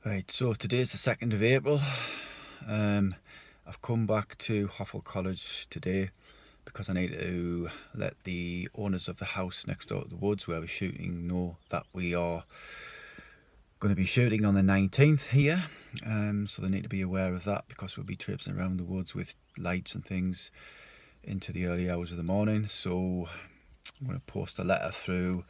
Right, so today's the 2nd of April. I've come back to Hoffel College today because I need to let the owners of the house next door to the woods where we're shooting know that we are going to be shooting on the 19th here. So they need to be aware of that because we'll be traipsing around the woods with lights and things into the early hours of the morning. So I'm going to post a letter through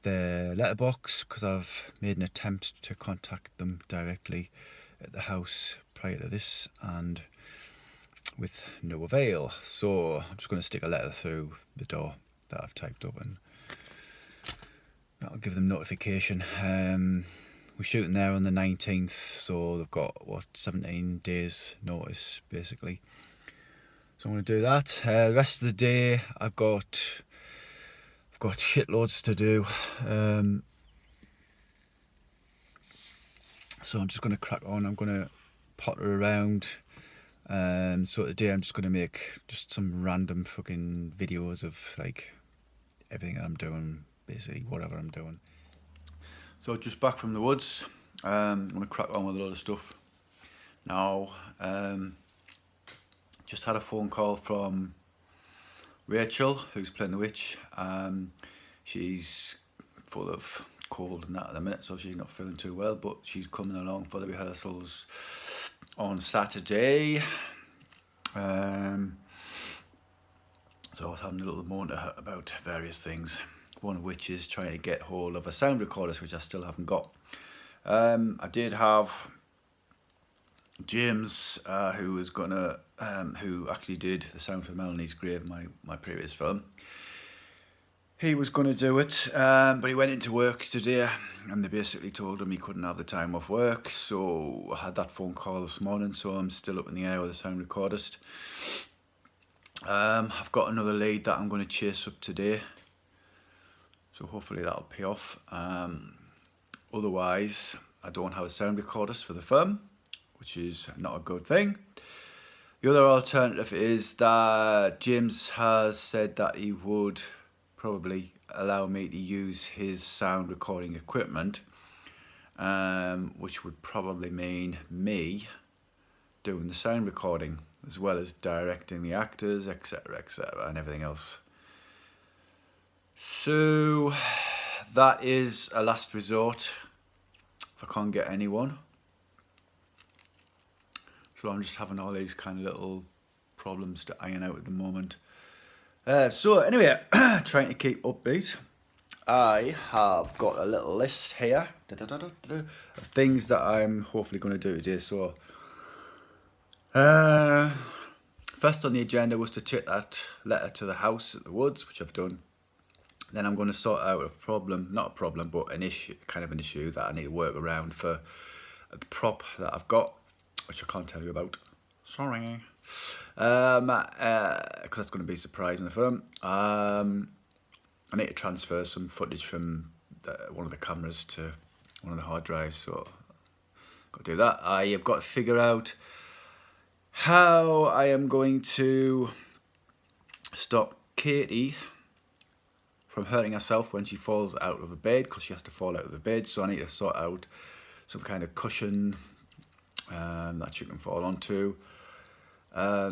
their letterbox because I've made an attempt to contact them directly at the house prior to this and with no avail. So I'm just going to stick a letter through the door that I've typed up and that'll give them notification. We're shooting there on the 19th, so they've got 17 days notice basically. So I'm going to do that. The rest of the day I've got shitloads to do, so I'm just going to crack on. I'm going to potter around. So today I'm just going to make just some random fucking videos of like everything that I'm doing, basically whatever I'm doing. So just back from the woods, I'm going to crack on with a lot of stuff. Now, just had a phone call from Rachel, who's playing the witch. She's full of cold and that at the minute, so she's not feeling too well, but she's coming along for the rehearsals on Saturday. So I was having a little moan to her about various things, one of which is trying to get hold of a sound recorder, which I still haven't got. I did have James, who actually did the sound for Melanie's Grave, my previous film. He was going to do it, but he went into work today and they basically told him he couldn't have the time off work. So I had that phone call this morning, so I'm still up in the air with the sound recordist. I've got another lead that I'm going to chase up today, so hopefully that'll pay off. Otherwise, I don't have a sound recordist for the film, which is not a good thing. The other alternative is that James has said that he would probably allow me to use his sound recording equipment, which would probably mean me doing the sound recording as well as directing the actors, etc, and everything else. So that is a last resort if I can't get anyone. So I'm just having all these kind of little problems to iron out at the moment. So anyway, trying to keep upbeat. I have got a little list here of things that I'm hopefully going to do today. So first on the agenda was to take that letter to the house at the woods, which I've done. Then I'm going to sort out a problem, not a problem, but an issue, kind of an issue that I need to work around for a prop that I've got, which I can't tell you about. Sorry. Because that's going to be a surprise in the film. I need to transfer some footage from one of the cameras to one of the hard drives, so got to do that. I have got to figure out how I am going to stop Katie from hurting herself when she falls out of the bed, because she has to fall out of the bed. So I need to sort out some kind of cushion that she can fall onto. I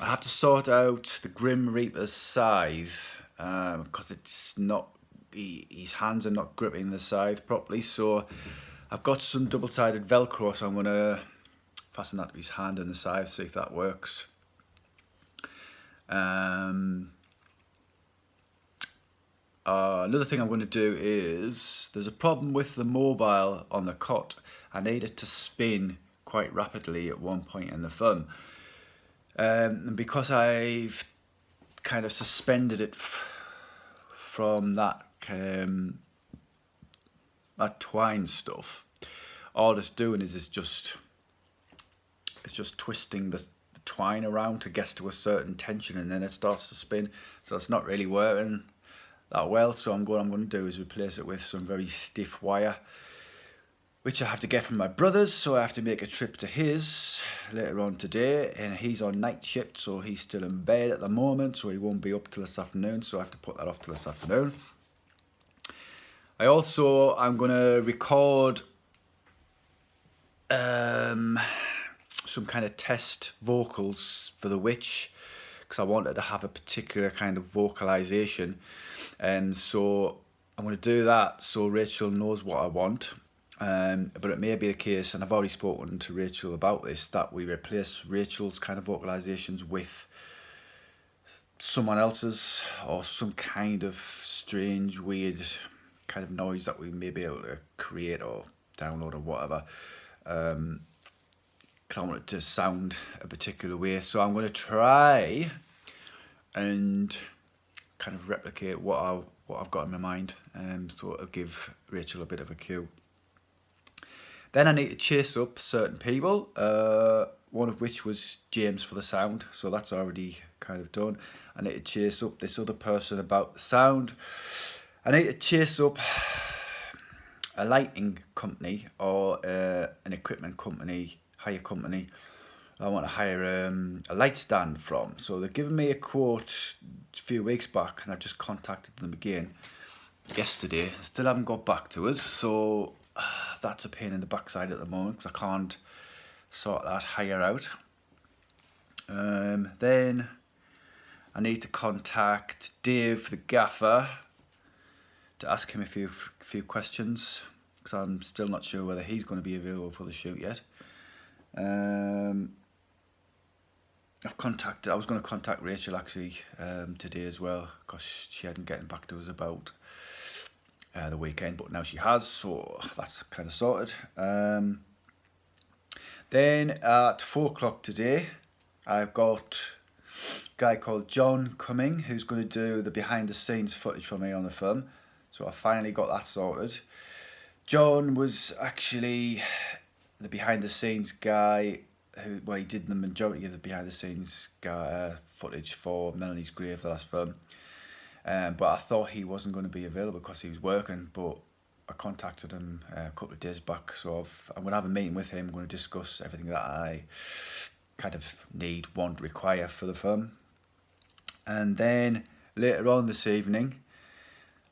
have to sort out the Grim Reaper's scythe because it's not, his hands are not gripping the scythe properly. So I've got some double-sided Velcro, so I'm going to fasten that to his hand and the scythe, see if that works. Another thing I'm going to do is, there's a problem with the mobile on the cot. I need it to spin quite rapidly at one point in the film. And because I've kind of suspended it from that that twine stuff, all it's doing is it's just twisting the twine around to get to a certain tension, and then it starts to spin. So it's not really working that well. So what I'm going to do is replace it with some very stiff wire, which I have to get from my brother's. So I have to make a trip to his later on today, and he's on night shift, so he's still in bed at the moment, so he won't be up till this afternoon, so I have to put that off till this afternoon. I'm going to record some kind of test vocals for the witch, because I wanted to have a particular kind of vocalization, and so I'm going to do that so Rachel knows what I want. But it may be the case, and I've already spoken to Rachel about this, that we replace Rachel's kind of vocalizations with someone else's, or some kind of strange, weird kind of noise that we may be able to create or download or whatever. Because I want it to sound a particular way. So I'm going to try and kind of replicate what I've got in my mind, so it'll give Rachel a bit of a cue. Then I need to chase up certain people, one of which was James for the sound, so that's already kind of done. I need to chase up this other person about the sound. I need to chase up a lighting company or an equipment company, hire company I want to hire a light stand from. So they've given me a quote a few weeks back, and I've just contacted them again yesterday. Still haven't got back to us, so that's a pain in the backside at the moment, because I can't sort that hire out. Then I need to contact Dave the gaffer to ask him a few questions, because I'm still not sure whether he's going to be available for the shoot yet. I was going to contact Rachel actually today as well, because she hadn't getting back to us about the weekend, but now she has, so that's kind of sorted. Then at 4 o'clock today, I've got a guy called John coming, who's going to do the behind the scenes footage for me on the film. So I finally got that sorted. John was actually the behind the scenes guy he did the majority of the behind the scenes footage for Melanie's Grave, the last film. But I thought he wasn't going to be available because he was working, but I contacted him a couple of days back, so I'm going to have a meeting with him. I'm going to discuss everything that I kind of require for the film. And then later on this evening,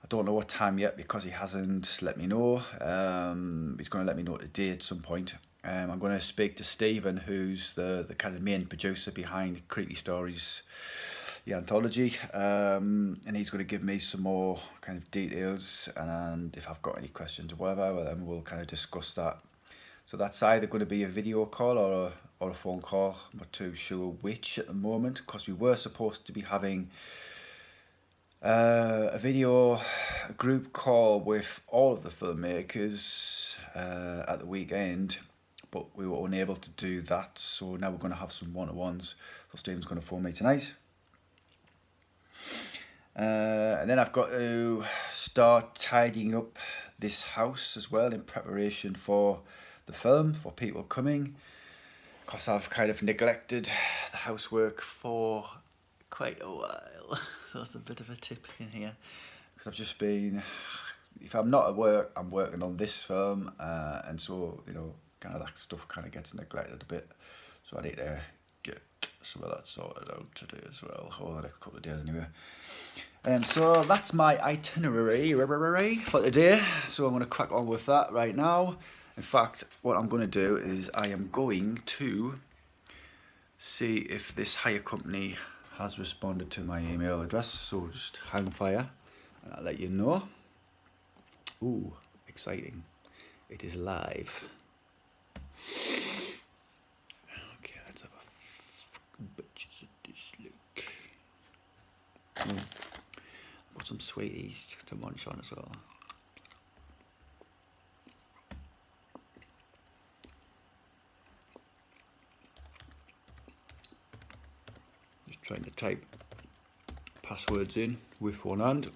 I don't know what time yet because he hasn't let me know. He's going to let me know today at some point. I'm going to speak to Stephen, who's the kind of main producer behind Creepy Stories, the anthology, and he's going to give me some more kind of details, and if I've got any questions or whatever, then we'll kind of discuss that. So that's either going to be a video call or a phone call. I'm not too sure which at the moment, because we were supposed to be having a group call with all of the filmmakers at the weekend, but we were unable to do that, so now we're going to have some one-to-ones. So Stephen's going to phone me tonight. And then I've got to start tidying up this house as well in preparation for the film, for people coming, because I've kind of neglected the housework for quite a while. So that's a bit of a tip in here, because I've just been, if I'm not at work, I'm working on this film, and so, you know, kind of that stuff kind of gets neglected a bit. So I need to get some of that sorted out today as well, or the next couple of days anyway. So that's my itinerary for today. So I'm going to crack on with that right now. In fact, what I'm going to do is I am going to see if this hire company has responded to my email address. So just hang fire and I'll let you know. Ooh, exciting. It is live. Okay, let's have a bitches at this look. Got some sweeties to munch on as well. Just trying to type passwords in with one hand.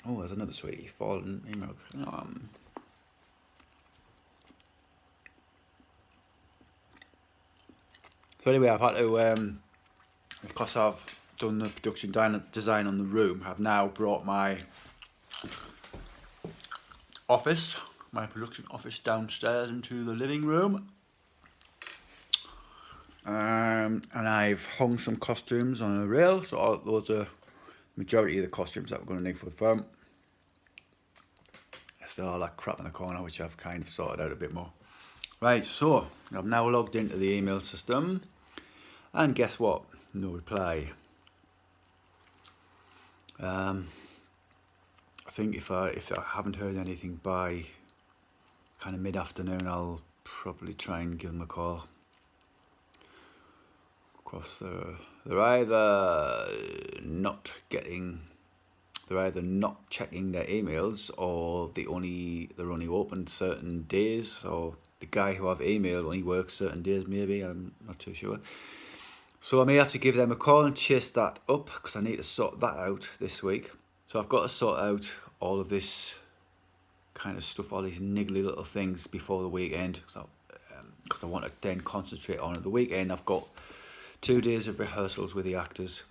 Oh, there's another sweetie falling in my So anyway, I've had to, because I've done the production design on the room, I've now brought my office, my production office downstairs into the living room. And I've hung some costumes on a rail, so those are majority of the costumes that we're going to need for the film. There's still all that crap in the corner, which I've kind of sorted out a bit more. Right, so I've now logged into the email system, and guess what? No reply. I think if I haven't heard anything by kind of mid-afternoon, I'll probably try and give them a call. Of course, they're either not checking their emails, or they're only open certain days, or the guy who I've emailed only works certain days, maybe, I'm not too sure. So I may have to give them a call and chase that up, because I need to sort that out this week. So I've got to sort out all of this kind of stuff, all these niggly little things before the weekend, because I want to then concentrate on it. The weekend I've got 2 days of rehearsals with the actors,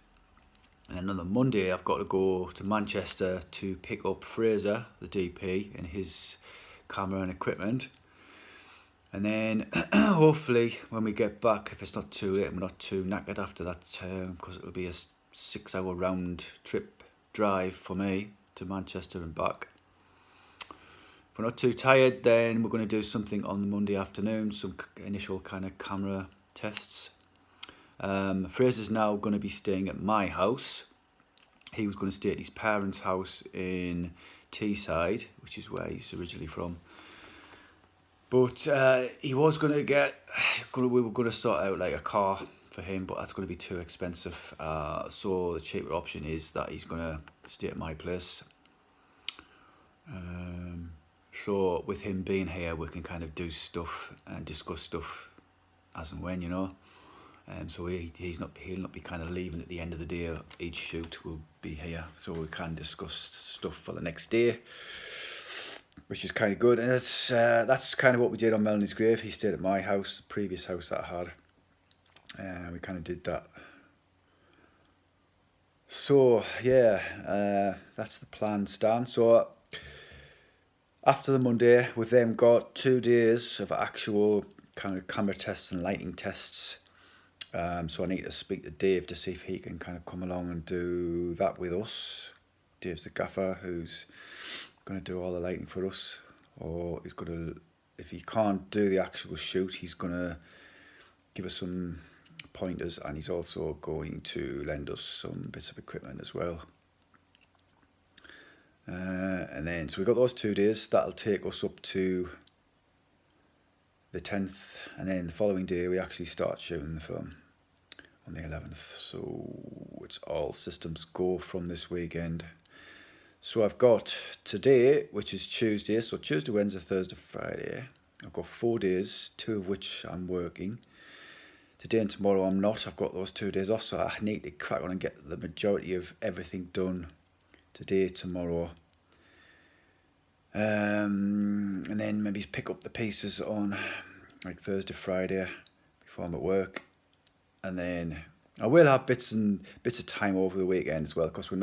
and on the Monday I've got to go to Manchester to pick up Fraser, the DP, and his camera and equipment. And then hopefully when we get back, if it's not too late and we're not too knackered after that, because it'll be a 6-hour round trip drive for me to Manchester and back. If we're not too tired, then we're going to do something on the Monday afternoon, some initial kind of camera tests. Fraser's now going to be staying at my house. He was going to stay at his parents' house in Teesside, which is where he's originally from. But he was going to we were going to sort out like a car for him, but that's going to be too expensive. So the cheaper option is that he's going to stay at my place. So with him being here, we can kind of do stuff and discuss stuff as and when, you know. And so he'll not be kind of leaving at the end of the day. Each shoot will be here, so we can discuss stuff for the next day, which is kind of good. And that's kind of what we did on Melanie's Grave. He stayed at my house, the previous house that I had, and we kind of did that. So yeah, that's the plan, Stan. So after the Monday, we've then got 2 days of actual kind of camera tests and lighting tests. So I need to speak to Dave to see if he can kind of come along and do that with us. Dave's the gaffer who's going to do all the lighting for us, or he's going to, if he can't do the actual shoot, he's going to give us some pointers, and he's also going to lend us some bits of equipment as well. And then, so we've got those 2 days. That'll take us up to the 10th, and then the following day we actually start shooting the film on the 11th. So it's all systems go from this weekend. So I've got today, which is Tuesday, so Tuesday, Wednesday, Thursday, Friday. I've got 4 days, 2 of which I'm working. Today and tomorrow I'm not. I've got those 2 days off, so I need to crack on and get the majority of everything done today, tomorrow. And then maybe pick up the pieces on like Thursday, Friday before I'm at work. And then I will have bits of time over the weekend as well, because we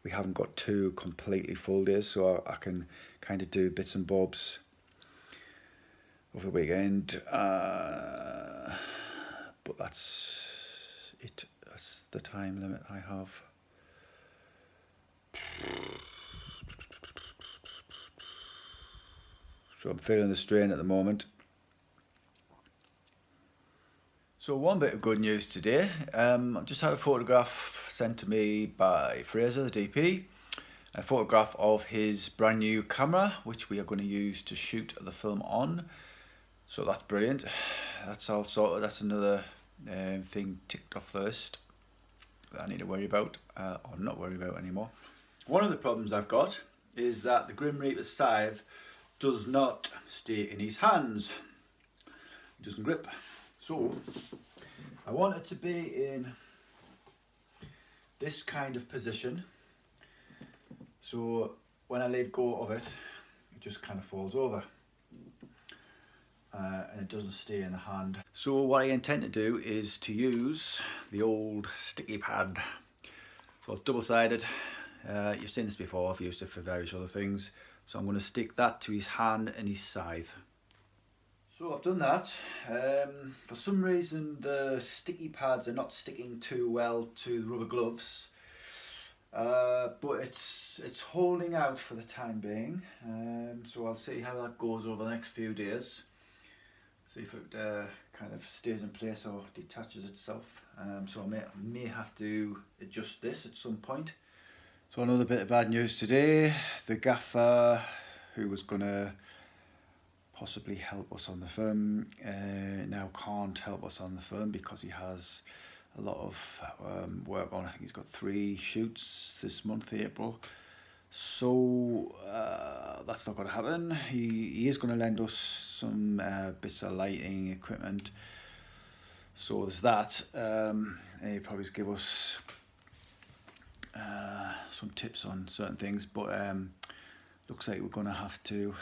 haven't got 2 completely full days, so I can kind of do bits and bobs over the weekend. But that's it. That's the time limit I have. So I'm feeling the strain at the moment. So one bit of good news today. I've just had a photograph sent to me by Fraser, the DP. A photograph of his brand new camera, which we are going to use to shoot the film on. So that's brilliant. That's all sorted. That's another thing ticked off the list that I need to worry about, or not worry about anymore. One of the problems I've got is that the Grim Reaper's scythe does not stay in his hands. It doesn't grip. So I want it to be in this kind of position, so when I let go of it, it just kind of falls over, and it doesn't stay in the hand. So what I intend to do is to use the old sticky pad. So it's double-sided. You've seen this before, I've used it for various other things. So I'm going to stick that to his hand and his scythe. So I've done that. For some reason the sticky pads are not sticking too well to the rubber gloves. but it's holding out for the time being. So I'll see how that goes over the next few days. See if it kind of stays in place or detaches itself. So I may have to adjust this at some point. So another bit of bad news today. The gaffer who was going to possibly help us on the film now can't help us on the film because he has a lot of work on. I think he's got 3 shoots this month, April. So that's not going to happen. He is going to lend us some bits of lighting equipment. So there's that. And he'll probably give us some tips on certain things. But looks like we're going to have to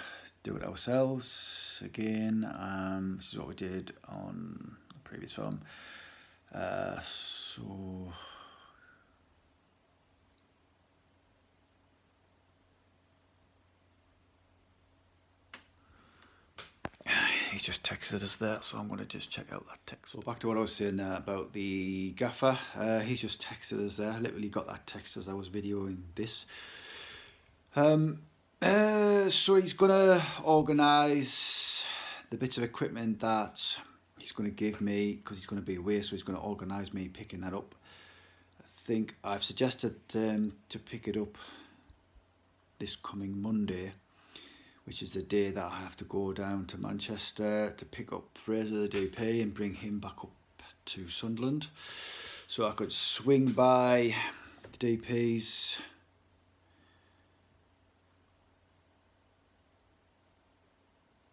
do it ourselves again. This is what we did on the previous film. So he's just texted us there, so I'm going to just check out that text. So back to what I was saying about the gaffer. He's just texted us there. Literally got that text as I was videoing this. So he's going to organise the bits of equipment that he's going to give me because he's going to be away, so he's going to organise me picking that up. I think I've suggested to pick it up this coming Monday, which is the day that I have to go down to Manchester to pick up Fraser the DP and bring him back up to Sunderland. So I could swing by the DP's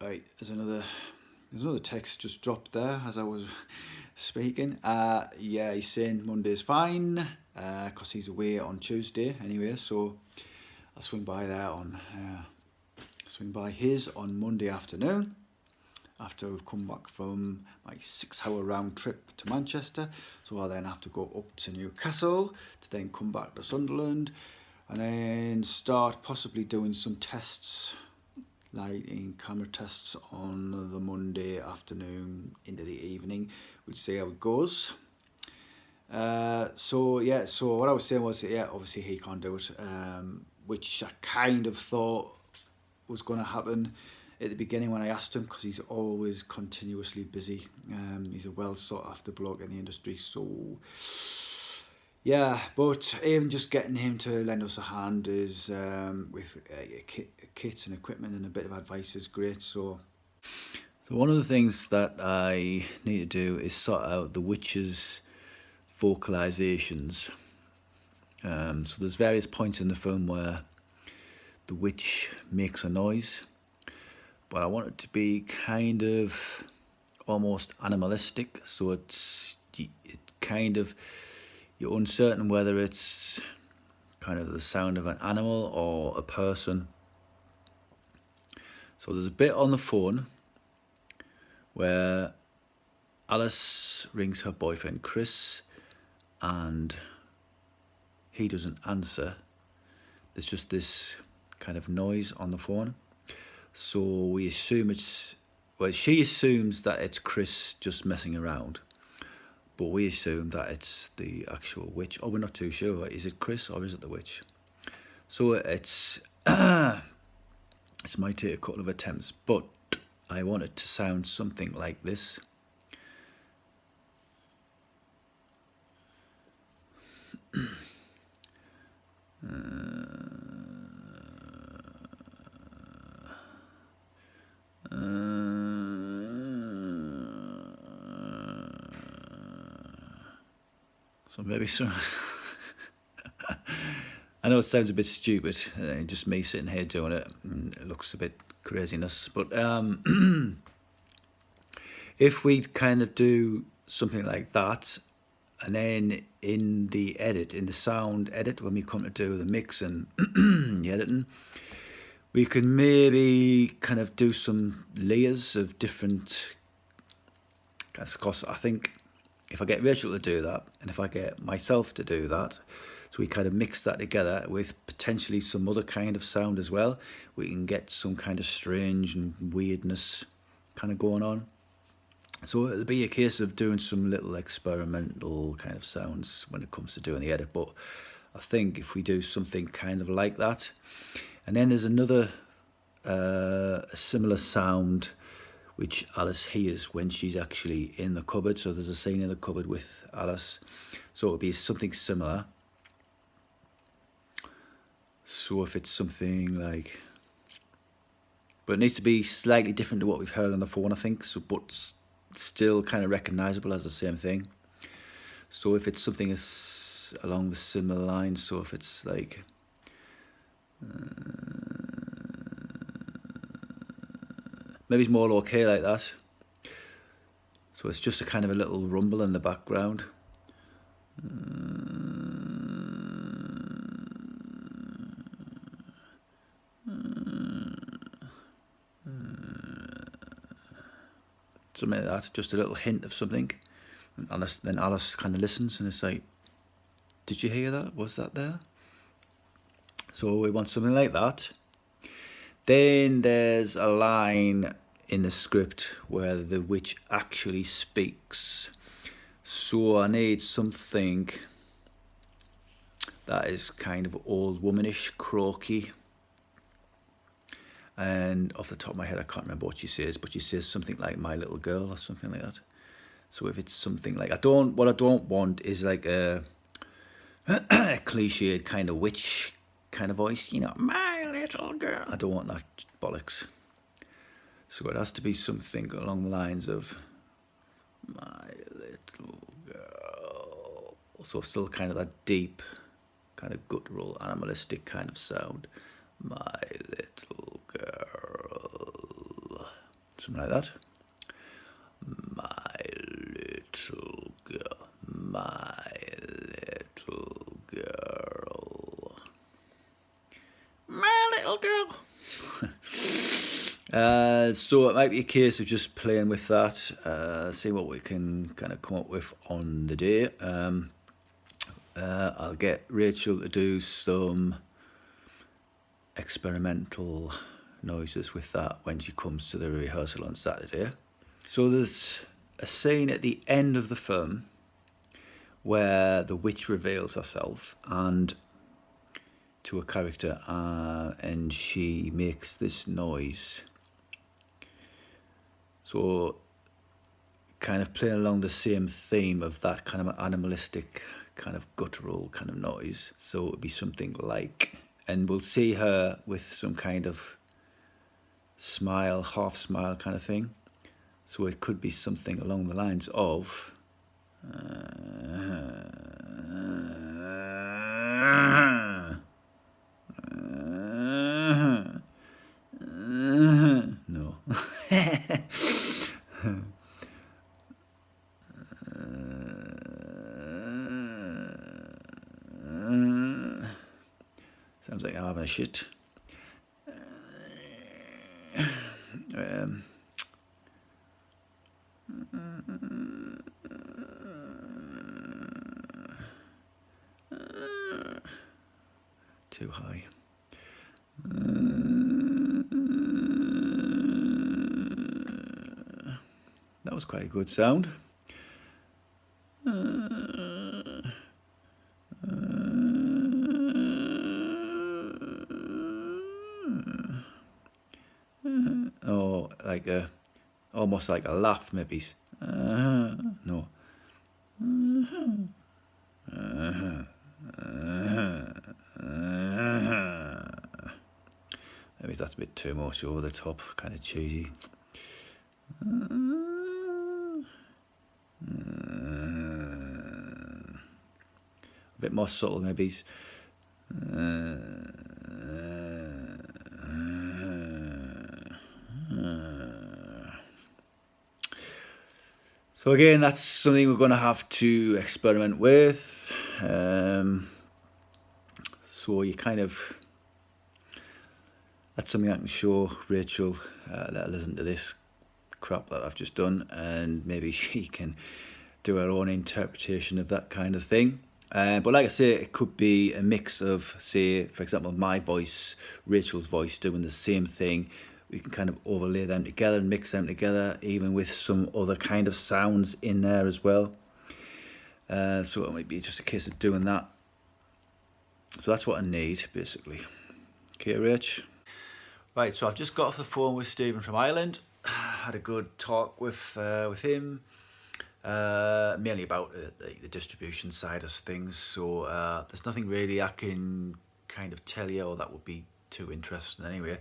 right, there's another text just dropped there as I was speaking. Yeah, he's saying Monday's fine because he's away on Tuesday anyway, so I'll swing by there on swing by his on Monday afternoon after we've come back from my 6-hour round trip to Manchester. So I'll then have to go up to Newcastle to then come back to Sunderland and then start possibly doing some tests, lighting camera tests on the Monday afternoon into the evening. We'll see how it goes. So yeah, so what I was saying was, yeah, obviously he can't do it, which I kind of thought was going to happen at the beginning when I asked him, because he's always continuously busy. He's a well sought after bloke in the industry, so yeah. But even just getting him to lend us a hand is with a kit and equipment and a bit of advice is great. So one of the things that I need to do is sort out the witch's vocalizations. So there's various points in the film where the witch makes a noise, but I want it to be kind of almost animalistic, so it kind of, you're uncertain whether it's kind of the sound of an animal or a person. So there's a bit on the phone where Alice rings her boyfriend Chris and he doesn't answer. There's just this kind of noise on the phone, so we assume it's, well, she assumes that it's Chris just messing around, but we assume that it's the actual witch, or we're not too sure. Is it Chris or is it the witch? So it's it might take a couple of attempts, but I want it to sound something like this. So maybe some. I know it sounds a bit stupid, just me sitting here doing it, and it looks a bit craziness, but if we kind of do something like that, and then in the edit, in the sound edit, when we come to do the mix and the editing, we can maybe kind of do some layers of different, because I think if I get Rachel to do that, and if I get myself to do that, so we kind of mix that together with potentially some other kind of sound as well, we can get some kind of strange and weirdness kind of going on. So it'll be a case of doing some little experimental kind of sounds when it comes to doing the edit, but I think if we do something kind of like that. And then there's another a similar sound which Alice hears when she's actually in the cupboard. So there's a scene in the cupboard with Alice. So it would be something similar. So if it's something like, but it needs to be slightly different to what we've heard on the phone, I think. So, but still kind of recognisable as the same thing. So if it's something along the similar lines, so if it's like, maybe it's more okay like that. So it's just a kind of a little rumble in the background. Something like that, just a little hint of something. And then Alice kind of listens and it's like, did you hear that? Was that there? So we want something like that. Then there's a line in the script where the witch actually speaks. So I need something that is kind of old womanish, croaky. And off the top of my head, I can't remember what she says, but she says something like "my little girl" or something like that. So if it's something like, what I don't want is like a cliched kind of witch kind of voice, you know, "my little girl." I don't want that bollocks. So it has to be something along the lines of "my little girl." So still kind of that deep, kind of guttural, animalistic kind of sound. "My little girl." Something like that. "My little girl. My little girl. My little girl." So it might be a case of just playing with that, see what we can kind of come up with on the day. I'll get Rachel to do some experimental noises with that when she comes to the rehearsal on Saturday. So there's a scene at the end of the film where the witch reveals herself and to a character, and she makes this noise. So kind of playing along the same theme of that kind of animalistic, kind of guttural kind of noise. So it would be something like, and we'll see her with some kind of smile, half smile kind of thing. So it could be something along the lines of no. Sounds like I'm having a shit. Too high. That was quite a good sound. Oh, like almost like a laugh, maybe. No. Maybe that's a bit too much over the top, kind of cheesy. A bit more subtle, maybe. So again, that's something we're going to have to experiment with. So you kind of, that's something I can show Rachel, let her listen to this crap that I've just done, and maybe she can do her own interpretation of that kind of thing. But like I say, it could be a mix of, say, for example, my voice, Rachel's voice doing the same thing. We can kind of overlay them together and mix them together, even with some other kind of sounds in there as well. So it might be just a case of doing that. So that's what I need, basically. Okay, Rach. Right, so I've just got off the phone with Stephen from Ireland. Had a good talk with him, mainly about the distribution side of things. So there's nothing really I can kind of tell you, or that would be too interesting anyway.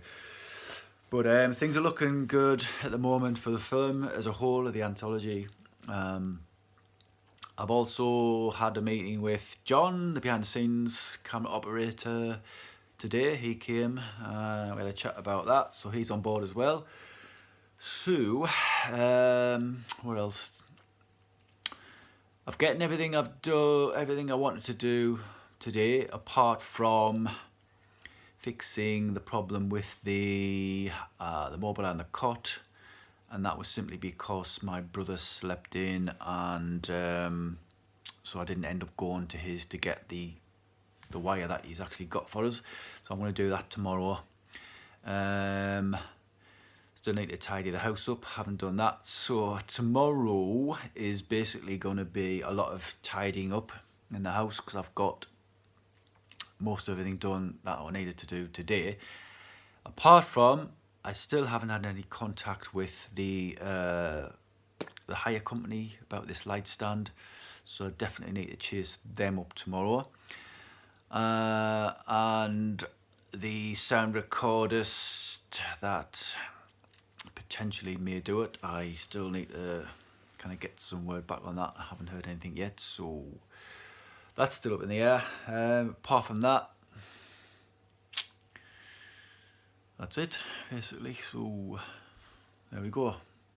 But things are looking good at the moment for the film as a whole, of the anthology. I've also had a meeting with John, the behind the scenes camera operator, today. He came, we had a chat about that, so he's on board as well. So, what else? I've gotten everything everything I wanted to do today, apart from fixing the problem with the mobile and the cot, and that was simply because my brother slept in, and so I didn't end up going to his to get the wire that he's actually got for us. So I'm going to do that tomorrow. Still need to tidy the house up, haven't done that. So tomorrow is basically going to be a lot of tidying up in the house, because I've got most of everything done that I needed to do today. Apart from, I still haven't had any contact with the hire company about this light stand, so I definitely need to chase them up tomorrow. And the sound recordist that potentially may do it, I still need to kind of get some word back on that. I haven't heard anything yet, so that's still up in the air. Apart from that, that's it basically. So there we go.